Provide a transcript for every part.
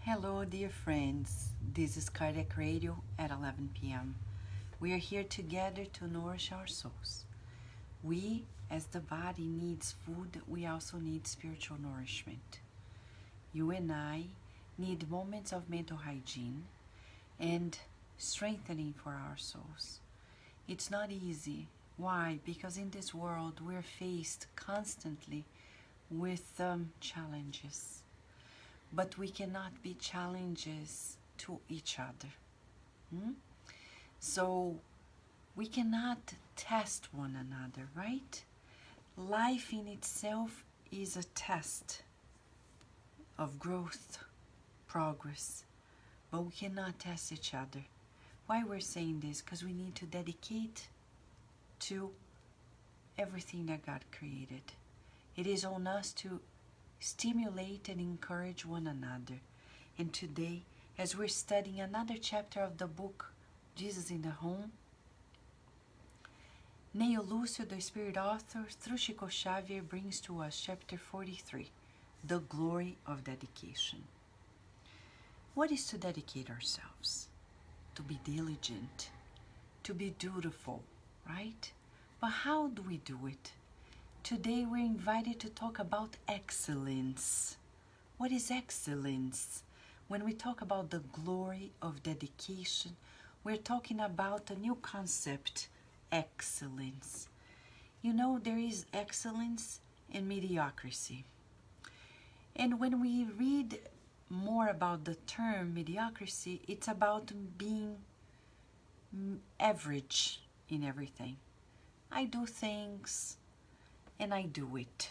Hello, dear friends. This is Cardiac Radio at 11 p.m. We are here together to nourish our souls. We, as the body needs food, we also need spiritual nourishment. You and I need moments of mental hygiene and strengthening for our souls. It's not easy. Why? Because in this world we're faced constantly with challenges. But we cannot be challenges to each other. So we cannot test one another, right? Life in itself is a test of growth, progress, but we cannot test each other. Why we're saying this? Because we need to dedicate to everything that God created. It is on us to stimulate and encourage one another. And today, as we're studying another chapter of the book, Jesus in the Home, Neio Lucio, the Spirit author, through Chico Xavier, brings to us chapter 43, The Glory of Dedication. What is to dedicate ourselves? To be diligent, to be dutiful, right? But how do we do it? Today we're invited to talk about excellence. What is excellence? When we talk about the glory of dedication, we're talking about a new concept, excellence. You know, there is excellence and mediocrity. And when we read more about the term mediocrity, it's about being average in everything. I do things and I do it.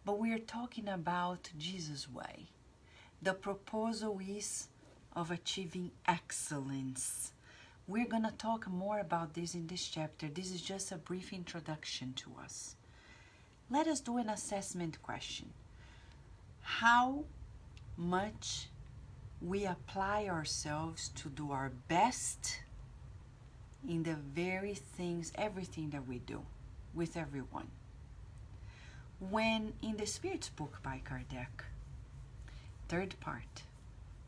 But we are talking about Jesus' way. The proposal is of achieving excellence. We're going to talk more about this in this chapter. This is just a brief introduction to us. Let us do an assessment question. How much we apply ourselves to do our best in the very things, everything that we do with everyone. When in the Spirit's book by Kardec, third part,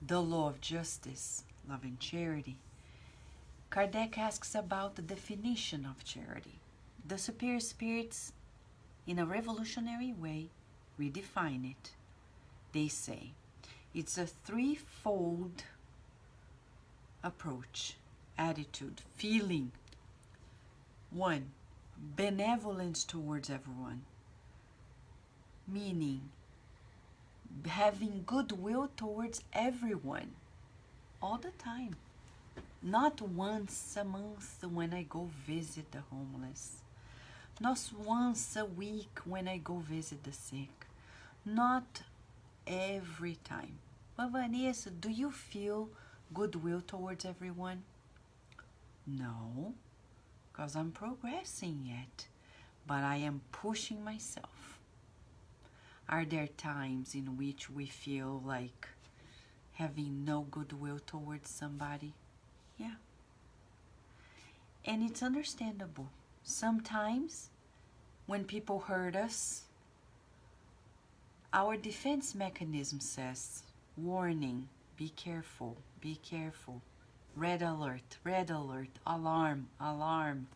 The Law of Justice, Love and Charity, Kardec asks about the definition of charity. The superior spirits, in a revolutionary way, redefine it. They say it's a threefold approach, attitude, feeling. 1, benevolence towards everyone, meaning having goodwill towards everyone all the time. Not once a month when I go visit the homeless. Not once a week when I go visit the sick. Not every time. But Vanessa, do you feel goodwill towards everyone? No, because I'm progressing yet, but I am pushing myself. Are there times in which we feel like having no goodwill towards somebody? Yeah. And it's understandable. Sometimes when people hurt us, our defense mechanism says, warning, be careful, be careful. Red alert, alarm, alarm.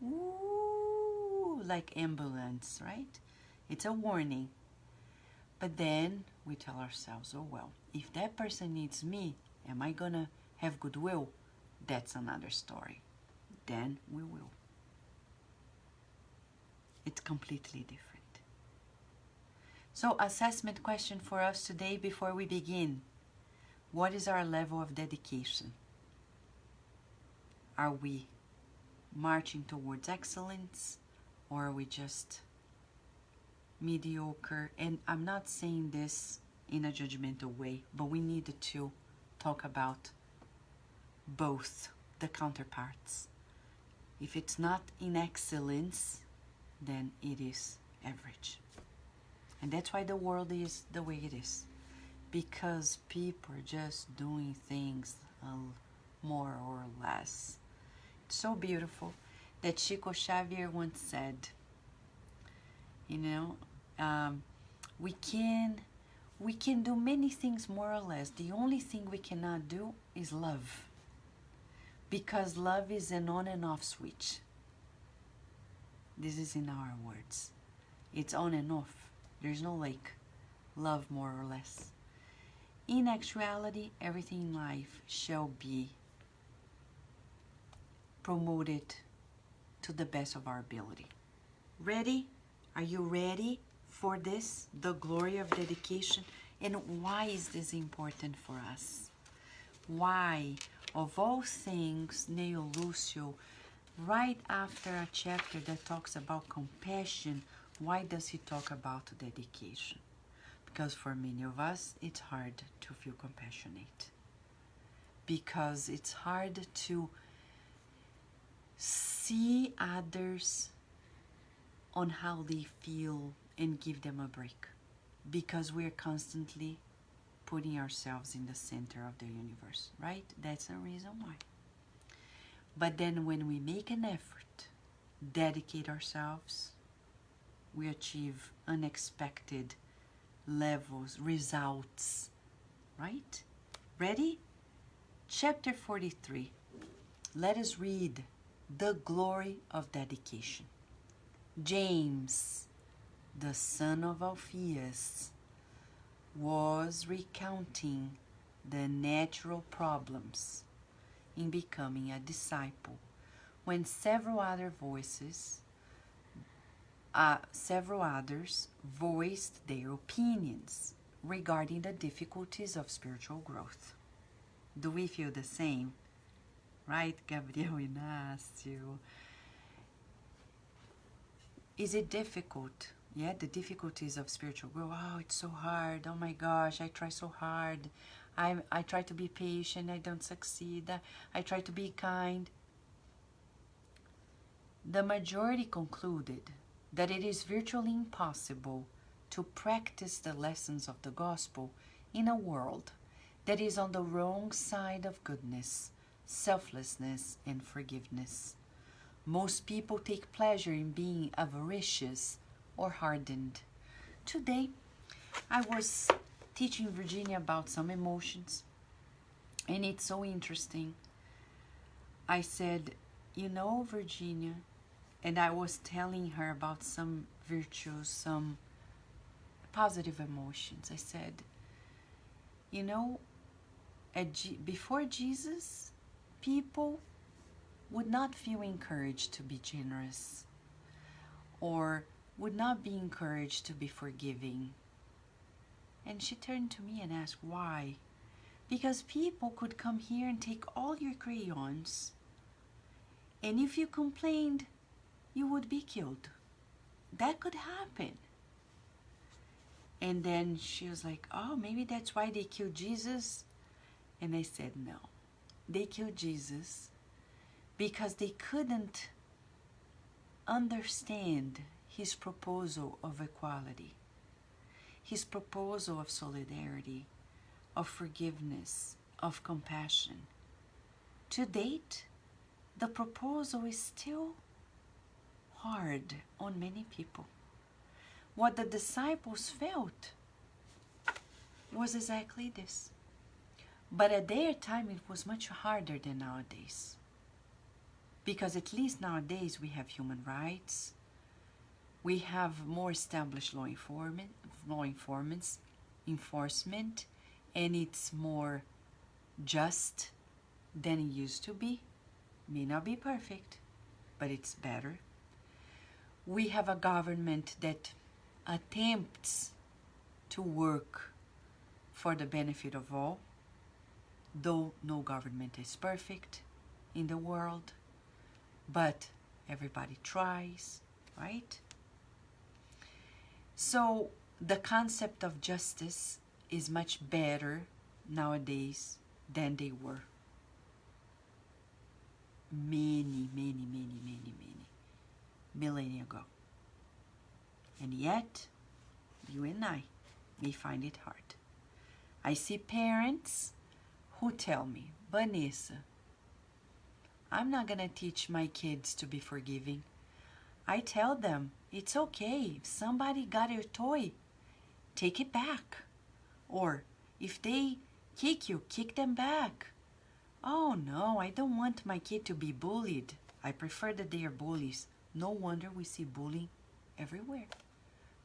Ooh, like ambulance, right? It's a warning. But then we tell ourselves, oh well, if that person needs me, am I gonna have goodwill? That's another story. Then we will. It's completely different. So, assessment question for us today before we begin. What is our level of dedication? Are we marching towards excellence, or are we just mediocre? And I'm not saying this in a judgmental way, but we need to talk about both the counterparts. If it's not in excellence, then it is average. And that's why the world is the way it is. Because people are just doing things more or less. It's so beautiful that Chico Xavier once said, you know, we can We can do many things more or less. The only thing we cannot do is love. Because love is an on and off switch. This is in our words. It's on and off. There's no like love more or less. In actuality, everything in life shall be promoted to the best of our ability. Ready? Are you ready for this? The glory of dedication. And why is this important for us? Why, of all things, Neio Lucio, right after a chapter that talks about compassion, why does he talk about dedication? Because for many of us, it's hard to feel compassionate. Because it's hard to see others on how they feel and give them a break. Because we're constantly putting ourselves in the center of the universe, right? That's the reason why. But then when we make an effort, dedicate ourselves, we achieve unexpected levels, results, right? Ready? Chapter 43. Let us read the glory of dedication. James, the son of Alphaeus, was recounting the natural problems in becoming a disciple when several others voiced their opinions regarding the difficulties of spiritual growth. Do we feel the same? Right, Gabriel Inácio? Is it difficult? Yeah, the difficulties of spiritual growth. Oh, it's so hard. Oh my gosh, I try so hard. I try to be patient. I don't succeed. I try to be kind. The majority concluded that it is virtually impossible to practice the lessons of the gospel in a world that is on the wrong side of goodness, selflessness, and forgiveness. Most people take pleasure in being avaricious or hardened. Today, I was teaching Virginia about some emotions, and it's so interesting. I said, you know, Virginia, and I was telling her about some virtues, some positive emotions. I said, you know, before Jesus, people would not feel encouraged to be generous or would not be encouraged to be forgiving. And she turned to me and asked, why? Because people could come here and take all your crayons, and if you complained, you would be killed. That could happen. And then she was like, oh, maybe that's why they killed Jesus. And I said, no. They killed Jesus because they couldn't understand his proposal of equality, his proposal of solidarity, of forgiveness, of compassion. To date, the proposal is still hard on many people. What the disciples felt was exactly this. But at their time, it was much harder than nowadays. Because at least nowadays we have human rights, we have more established law enforcement, and it's more just than it used to be. May not be perfect, but it's better. We have a government that attempts to work for the benefit of all, though no government is perfect in the world, but everybody tries, right? So the concept of justice is much better nowadays than they were many millennia ago. And yet, you and I may find it hard. I see parents who tell me, Vanessa, I'm not going to teach my kids to be forgiving. I tell them, it's okay. If somebody got your toy, take it back. Or if they kick you, kick them back. Oh no, I don't want my kid to be bullied. I prefer that they are bullies. No wonder we see bullying everywhere.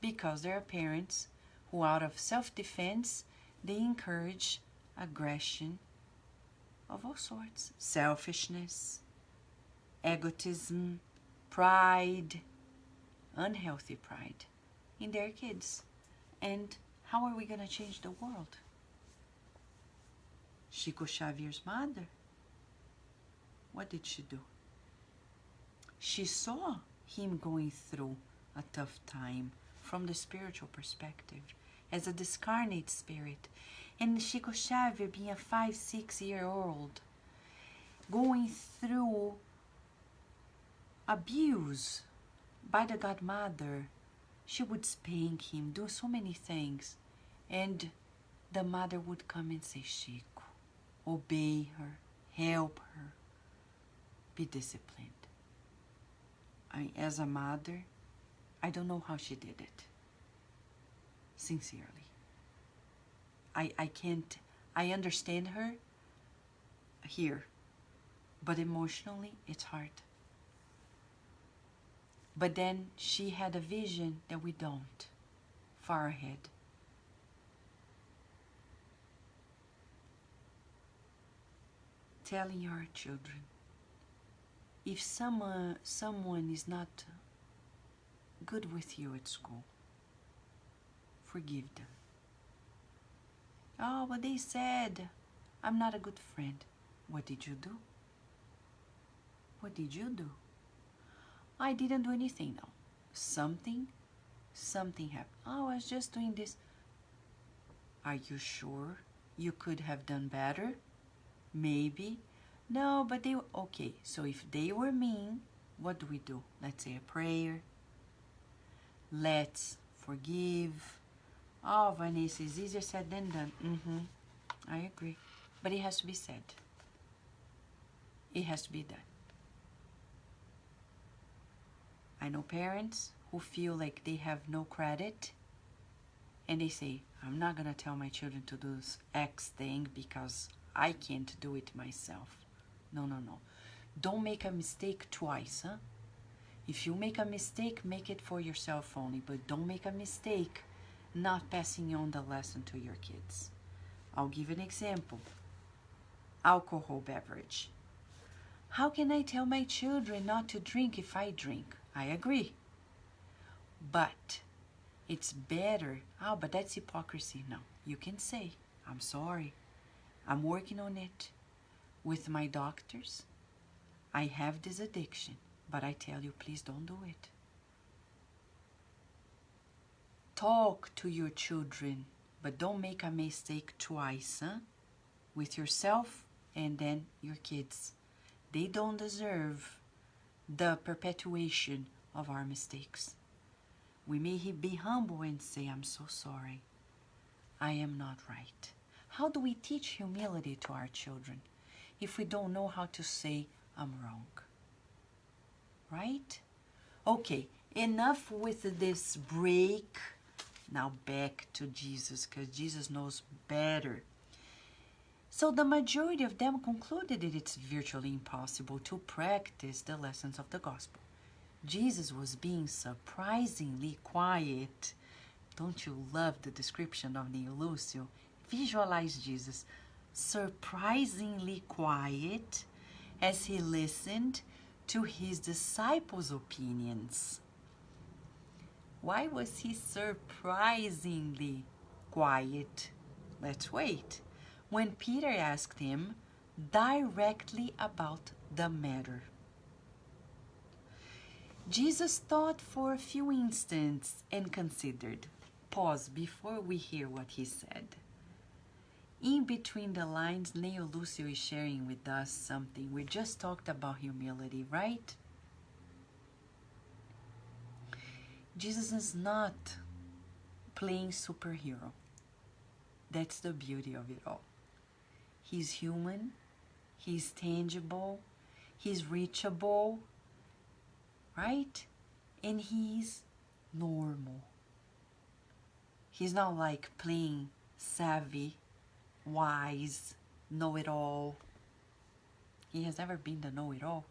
Because there are parents who, out of self-defense, they encourage aggression of all sorts. Selfishness, egotism, pride, unhealthy pride in their kids. And how are we going to change the world? Chico Xavier's mother, what did she do? She saw him going through a tough time from the spiritual perspective as a discarnate spirit. And Chico Xavier, being a 5-6-year-old, going through abuse by the godmother. She would spank him, do so many things. And the mother would come and say, Chico, obey her, help her, be disciplined. As a mother, I don't know how she did it. Sincerely. I can't, I understand her here, but emotionally it's hard. But then she had a vision that we don't, far ahead. Telling our children, if someone is not good with you at school, forgive them. Oh, but they said I'm not a good friend. What did you do? What did you do? I didn't do anything, no. Something happened. Oh, I was just doing this. Are you sure you could have done better? Maybe. No, but they were okay. So if they were mean, what do? Let's say a prayer. Let's forgive. Oh, Vanessa, it's easier said than done. I agree. But it has to be said. It has to be done. I know parents who feel like they have no credit and they say, I'm not going to tell my children to do this X thing because I can't do it myself. No. Don't make a mistake twice, huh? If you make a mistake, make it for yourself only, but don't make a mistake not passing on the lesson to your kids. I'll give an example. Alcohol beverage. How can I tell my children not to drink if I drink? I agree. But it's better. Oh, but that's hypocrisy. No, you can say, I'm sorry. I'm working on it with my doctors. I have this addiction, but I tell you, please don't do it. Talk to your children, but don't make a mistake twice, huh? With yourself and then your kids. They don't deserve the perpetuation of our mistakes. We may be humble and say, I'm so sorry. I am not right. How do we teach humility to our children if we don't know how to say, I'm wrong? Right? Okay, enough with this break. Now back to Jesus, because Jesus knows better. So the majority of them concluded that it's virtually impossible to practice the lessons of the gospel. Jesus was being surprisingly quiet. Don't you love the description of Neio Lucio? Visualize Jesus surprisingly quiet as he listened to his disciples' opinions. Why was he surprisingly quiet? Let's wait. When Peter asked him directly about the matter. Jesus thought for a few instants and considered. Pause before we hear what he said. In between the lines, Neio Lucio is sharing with us something. We just talked about humility, right? Jesus is not playing superhero. That's the beauty of it all. He's human, he's tangible, he's reachable, right? And he's normal. He's not like playing savvy, wise, know-it-all. He has never been the know-it-all.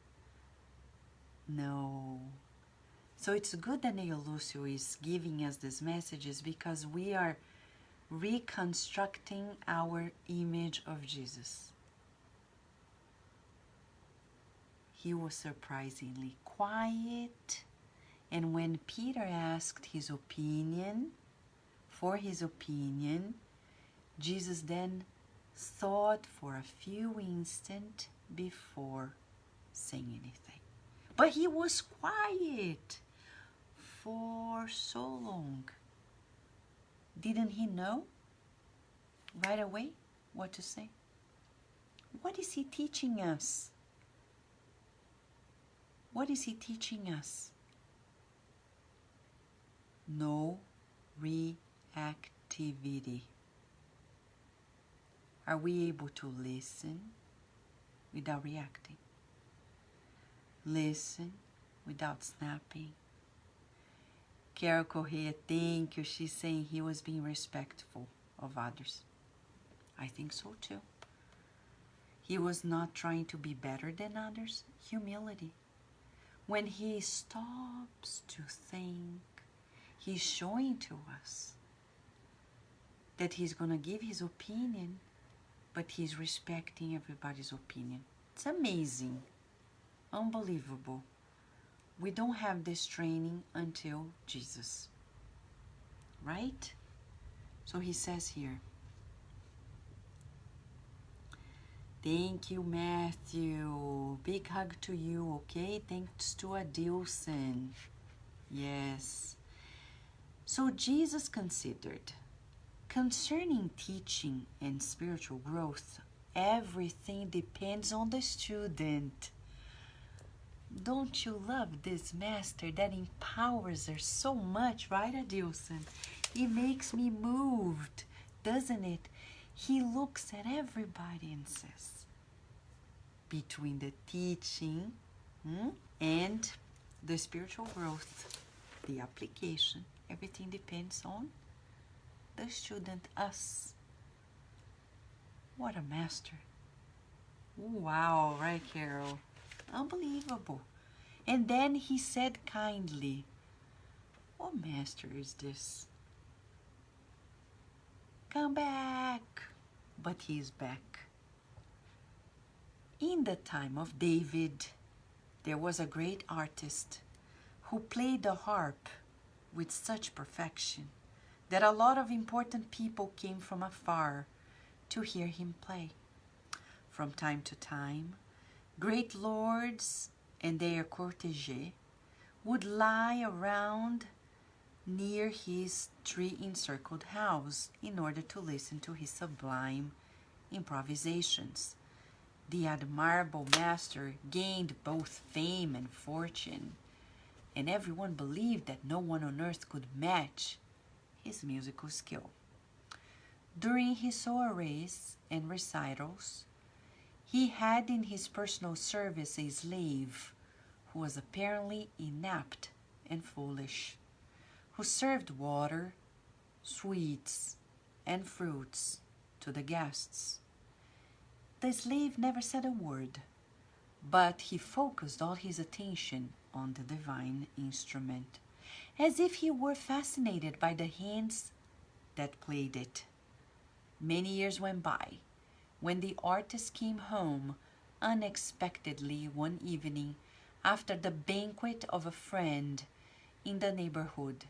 No. So it's good that Neio Lucio is giving us these messages because we are reconstructing our image of Jesus. He was surprisingly quiet, and when Peter asked his opinion, Jesus then thought for a few instants before saying anything. But he was quiet for so long. Didn't he know right away what to say? What is he teaching us? What is he teaching us? No reactivity. Are we able to listen without reacting? Listen without snapping? Carol Correa, thank you. She's saying he was being respectful of others. I think so too. He was not trying to be better than others. Humility. When he stops to think, he's showing to us that he's going to give his opinion, but he's respecting everybody's opinion. It's amazing. Unbelievable. We don't have this training until Jesus. Right? So he says here, thank you, Matthew. Big hug to you, okay? Thanks to Adilson. Yes. So Jesus considered, concerning teaching and spiritual growth, everything depends on the student. Don't you love this master that empowers us so much, right, Adilson? It makes me moved, doesn't it? He looks at everybody and says, between the teaching and the spiritual growth, the application, everything depends on the student, us. What a master. Wow, right, Carol? Unbelievable. And then he said kindly, what master is this? Come back. But he's back. In the time of David, there was a great artist who played the harp with such perfection that a lot of important people came from afar to hear him play. From time to time, great lords and their cortege would lie around near his tree-encircled house in order to listen to his sublime improvisations. The admirable master gained both fame and fortune, and everyone believed that no one on earth could match his musical skill. During his soirees and recitals, he had in his personal service a slave who was apparently inept and foolish, who served water, sweets, and fruits to the guests. The slave never said a word, but he focused all his attention on the divine instrument, as if he were fascinated by the hands that played it. Many years went by. When the artist came home unexpectedly one evening after the banquet of a friend in the neighborhood,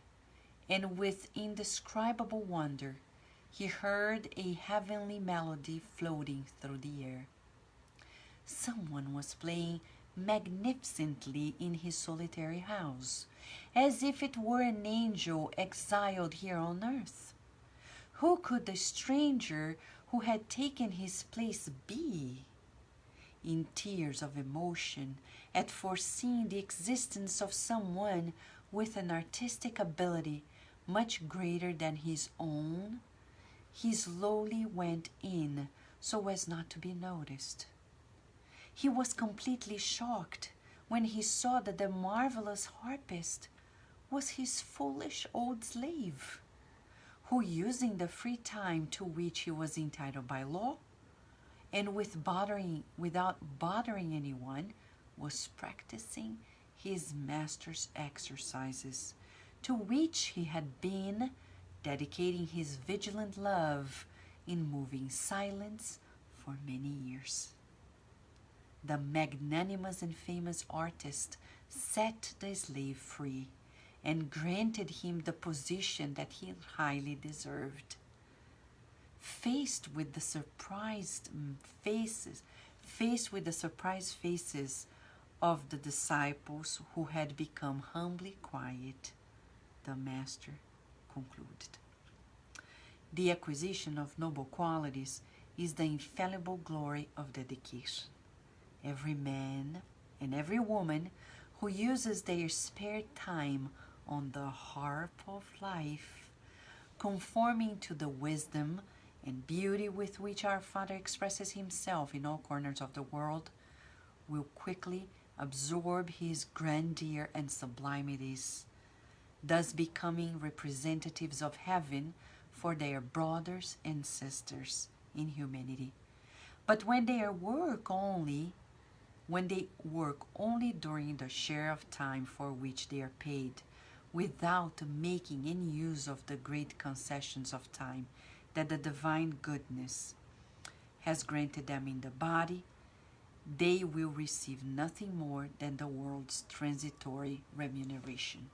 and with indescribable wonder, he heard a heavenly melody floating through the air. Someone was playing magnificently in his solitary house, as if it were an angel exiled here on earth. Who could the stranger who had taken his place be? In tears of emotion at foreseeing the existence of someone with an artistic ability much greater than his own, he slowly went in so as not to be noticed. He was completely shocked when he saw that the marvelous harpist was his foolish old slave, who, using the free time to which he was entitled by law, and without bothering anyone, was practicing his master's exercises, to which he had been dedicating his vigilant love in moving silence for many years. The magnanimous and famous artist set the slave free and granted him the position that he highly deserved. Faced with the surprised faces of the disciples who had become humbly quiet, the master concluded. The acquisition of noble qualities is the infallible glory of dedication. Every man and every woman who uses their spare time on the harp of life, conforming to the wisdom and beauty with which our Father expresses himself in all corners of the world, will quickly absorb his grandeur and sublimities, thus becoming representatives of heaven for their brothers and sisters in humanity. But when they work only during the share of time for which they are paid, without making any use of the great concessions of time that the divine goodness has granted them in the body, they will receive nothing more than the world's transitory remuneration.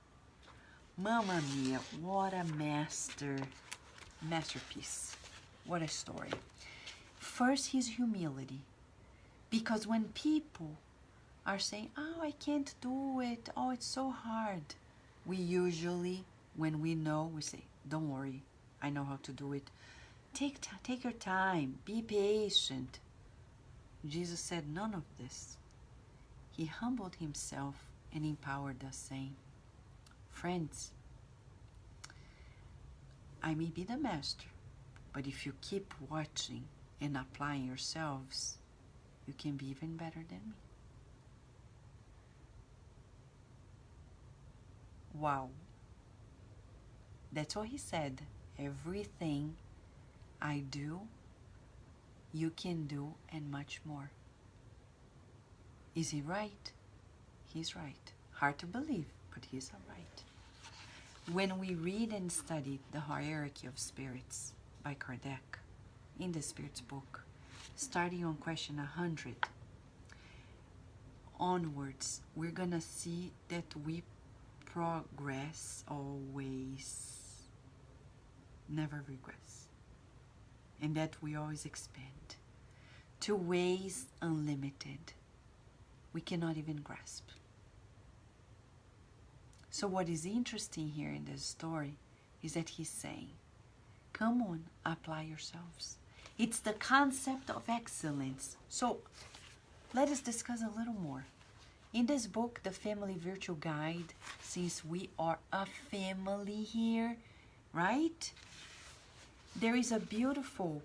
Mamma mia, what a masterpiece. What a story. First, his humility. Because when people are saying, oh, I can't do it, oh, it's so hard, we usually, when we know, we say, don't worry, I know how to do it. Take your time, be patient. Jesus said none of this. He humbled himself and empowered us, saying, friends, I may be the master, but if you keep watching and applying yourselves, you can be even better than me. Wow. That's what he said. Everything I do, you can do, and much more. Is he right? He's right. Hard to believe, but he's all right. When we read and study The Hierarchy of Spirits by Kardec in the Spirits book, starting on question 100 onwards, we're gonna see that we progress always, never regress, and that we always expand to ways unlimited we cannot even grasp. So what is interesting here in this story is that he's saying, come on, apply yourselves. It's the concept of excellence. So let us discuss a little more. In this book, The Family Virtue Guide, since we are a family here, right? There is a beautiful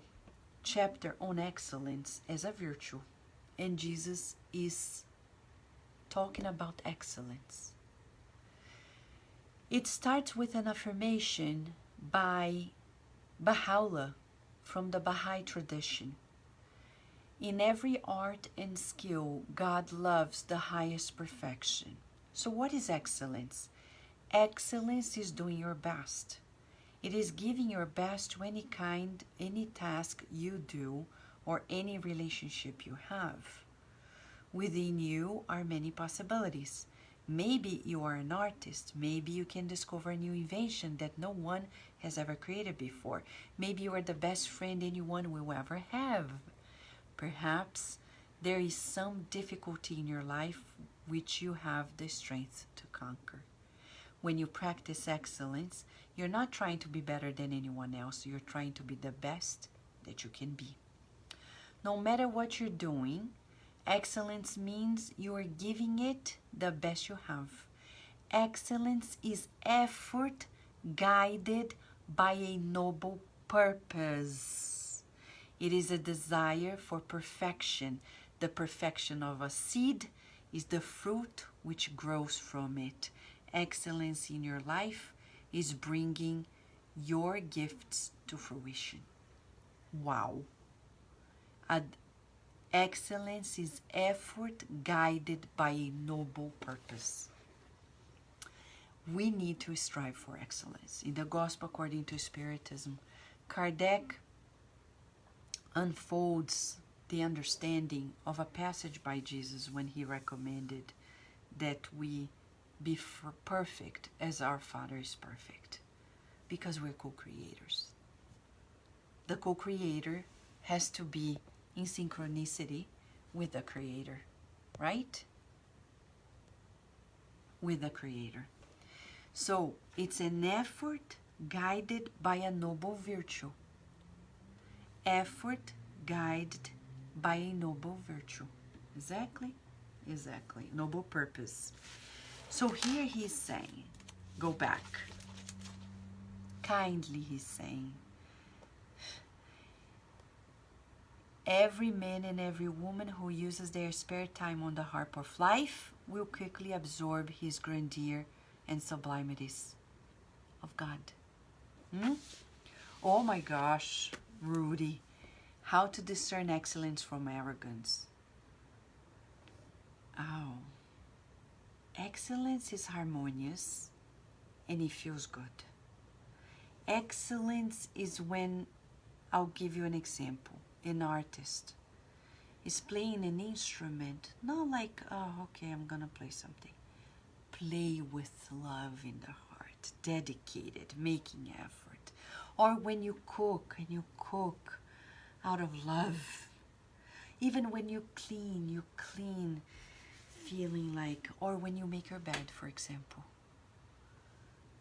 chapter on excellence as a virtue. And Jesus is talking about excellence. It starts with an affirmation by Baha'u'llah from the Baha'i tradition. In every art and skill, God loves the highest perfection. So what is excellence? Excellence is doing your best. It is giving your best to any task you do, or any relationship you have. Within you are many possibilities. Maybe you are an artist. Maybe you can discover a new invention that no one has ever created before. Maybe you are the best friend anyone will ever have. Perhaps there is some difficulty in your life which you have the strength to conquer. When you practice excellence, you're not trying to be better than anyone else. You're trying to be the best that you can be. No matter what you're doing, excellence means you are giving it the best you have. Excellence is effort guided by a noble purpose. It is a desire for perfection. The perfection of a seed is the fruit which grows from it. Excellence in your life is bringing your gifts to fruition. Wow. Excellence is effort guided by a noble purpose. We need to strive for excellence. In the Gospel according to Spiritism, Kardec unfolds the understanding of a passage by Jesus when he recommended that we be perfect as our Father is perfect, because we're co-creators. The co-creator has to be in synchronicity with the Creator, right? With the Creator. So it's an effort guided by a noble virtue. Effort guided by a noble virtue. Exactly. Noble purpose. So here he's saying, go back. Kindly he's saying, every man and every woman who uses their spare time on the harp of life will quickly absorb his grandeur and sublimities of God. Oh my gosh, Rudy. How to discern excellence from arrogance. Oh. Excellence is harmonious and it feels good. Excellence is when, I'll give you an example, an artist is playing an instrument, not like, oh, okay, I'm gonna play something. Play with love in the heart, dedicated, making effort. Or when you cook, and you cook out of love. Even when you clean feeling like, or when you make your bed, for example.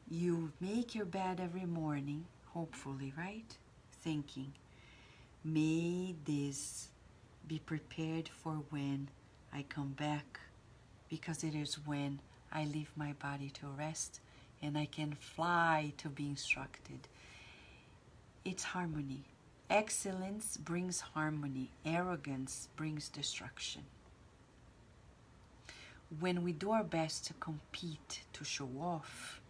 You make your bed every morning, hopefully, right? Thinking, may this be prepared for when I come back, because it is when I leave my body to rest and I can fly to be instructed. It's harmony. Excellence brings harmony. Arrogance brings destruction. When we do our best to compete, to show off,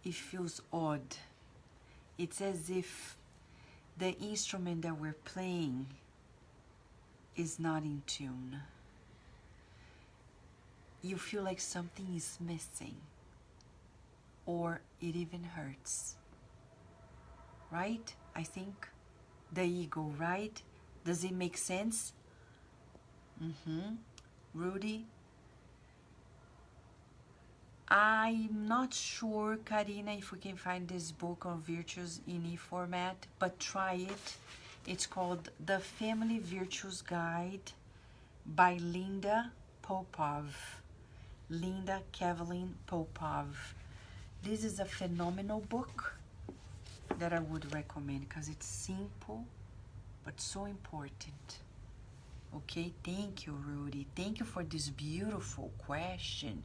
it feels odd. It's as if the instrument that we're playing is not in tune. You feel like something is missing, or it even hurts. Right? I think the ego, right? Does it make sense? Rudy? I'm not sure, Karina, if we can find this book on virtues in e-format, but try it. It's called The Family Virtues Guide by Linda Popov. Linda Kavelin Popov. This is a phenomenal book that I would recommend because it's simple but so important. Okay, thank you, Rudy. Thank you for this beautiful question.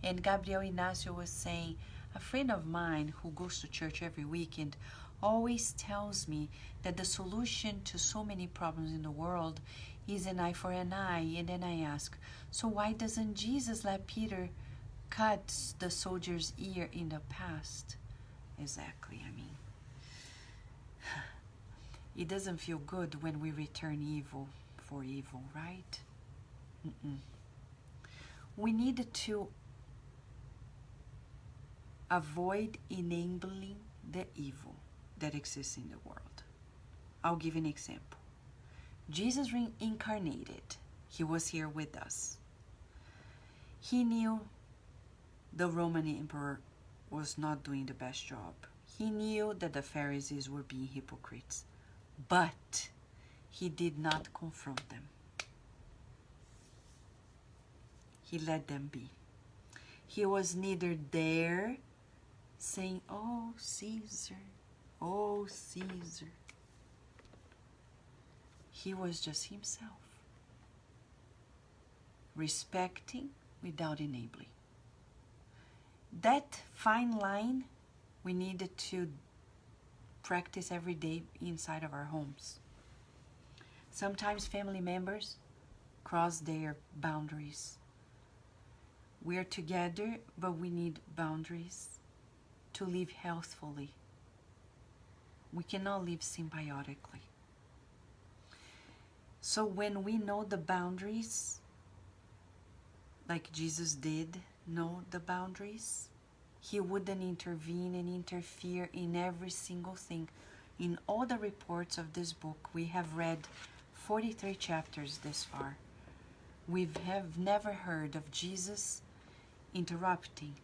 And Gabriel Inácio was saying, a friend of mine who goes to church every weekend always tells me that the solution to so many problems in the world is an eye for an eye. And then I ask, so why doesn't Jesus let Peter cut the soldier's ear in the past? Exactly, I mean, it doesn't feel good when we return evil for evil, right? We need to avoid enabling the evil that exists in the world. I'll give an example. Jesus reincarnated. He was here with us. He knew the Roman emperor was not doing the best job. He knew that the Pharisees were being hypocrites, but he did not confront them. He let them be. He was neither there saying, oh, Caesar, oh, Caesar. He was just himself, respecting without enabling. That fine line we needed to practice every day inside of our homes. Sometimes family members cross their boundaries. We're together, but we need boundaries to live healthfully, We cannot live symbiotically. So when we know the boundaries, like Jesus did know the boundaries, he wouldn't intervene and interfere in every single thing. In all the reports of this book, we have read 43 chapters this far. We have never heard of Jesus interrupting,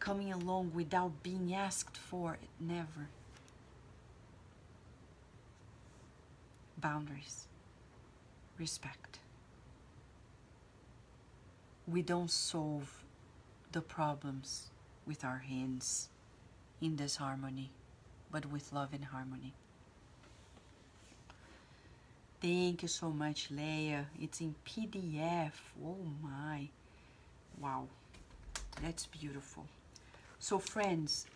coming along without being asked for it. Never. Boundaries. Respect. We don't solve the problems with our hands in disharmony, but with love and harmony. Thank you so much, Leia. It's in PDF. Oh my. Wow. That's beautiful. So friends,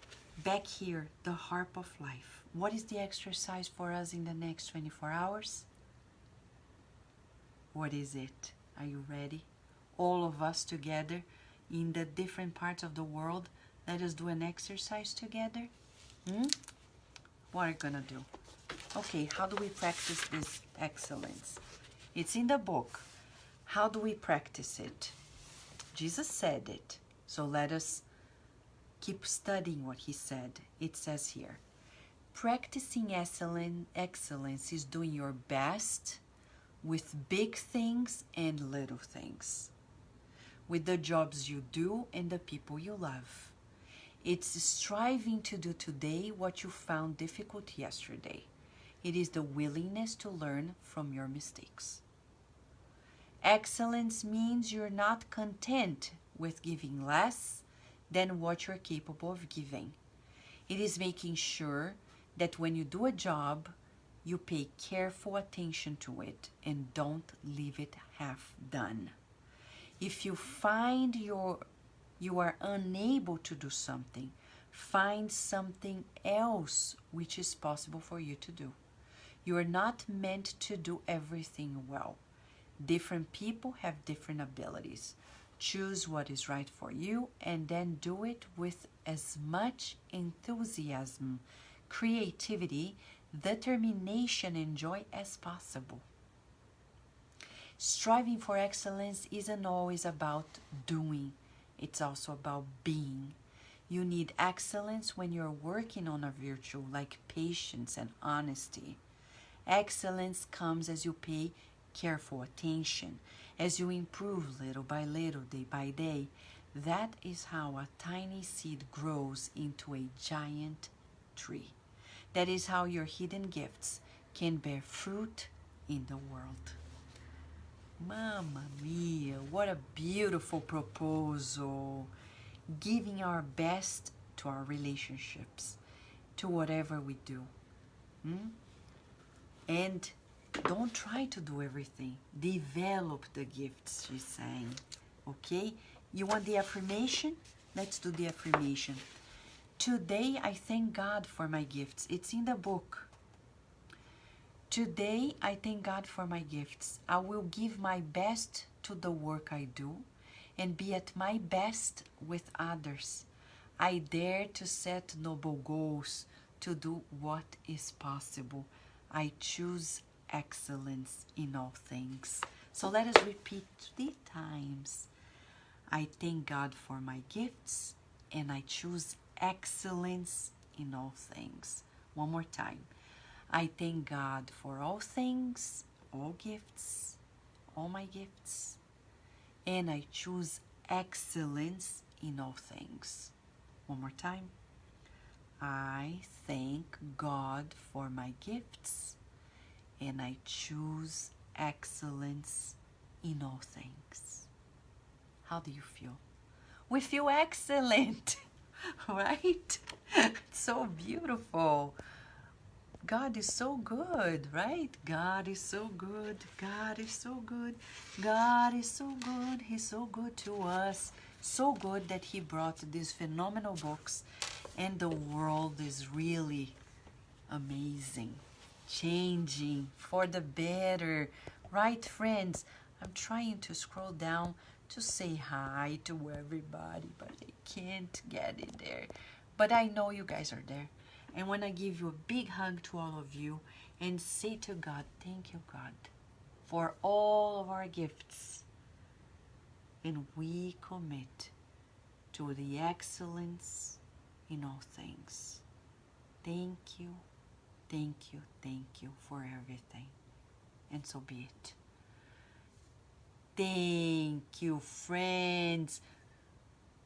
back here, the harp of life. What is the exercise for us in the next 24 hours? What is it? Are you ready? All of us together in the different parts of the world, let us do an exercise together. What are you gonna do? Okay, how do we practice this excellence? It's in the book. How do we practice it? Jesus said it. So let us keep studying what he said. It says here, practicing excellence is doing your best with big things and little things, with the jobs you do and the people you love. It's striving to do today what you found difficult yesterday. It is the willingness to learn from your mistakes. Excellence means you're not content with giving less than what you're capable of giving. It is making sure that when you do a job, you pay careful attention to it and don't leave it half done. If you find you are unable to do something, find something else which is possible for you to do. You are not meant to do everything well. Different people have different abilities. Choose what is right for you and then do it with as much enthusiasm, creativity, determination, and joy as possible. Striving for excellence isn't always about doing. It's also about being. You need excellence when you're working on a virtue like patience and honesty. Excellence comes as you pay careful attention, as you improve little by little, day by day. That is how a tiny seed grows into a giant tree. That is how your hidden gifts can bear fruit in the world. Mamma mia, what a beautiful proposal. Giving our best to our relationships, to whatever we do. And don't try to do everything. Develop the gifts, she's saying. Okay? You want the affirmation? Let's do the affirmation. Today, I thank God for my gifts. It's in the book. Today, I thank God for my gifts. I will give my best to the work I do and be at my best with others. I dare to set noble goals, to do what is possible. I choose excellence in all things. So let us repeat 3 times. I thank God for my gifts and I choose excellence in all things. One more time. I thank God for all things, all gifts, all my gifts, and I choose excellence in all things. One more time. I thank God for my gifts, and I choose excellence in all things. How do you feel? We feel excellent, right? It's so beautiful. God is so good, right? God is so good. God is so good. God is so good. He's so good to us. So good that he brought these phenomenal books, and the world is really amazing, changing for the better, right, friends? I'm trying to scroll down to say hi to everybody, but I can't get it there. But I know you guys are there. I want to give you a big hug to all of you and say to God, thank you, God, for all of our gifts. And we commit to the excellence in all things. Thank you, thank you, thank you for everything. And so be it. Thank you, friends.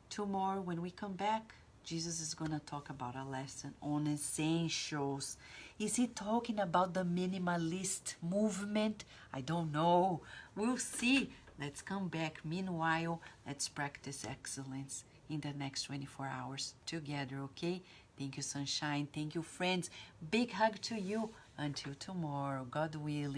Tomorrow when we come back, Jesus is going to talk about a lesson on essentials. Is he talking about the minimalist movement? I don't know. We'll see. Let's come back. Meanwhile, let's practice excellence in the next 24 hours together, okay? Thank you, sunshine. Thank you, friends. Big hug to you. Until tomorrow, God willing.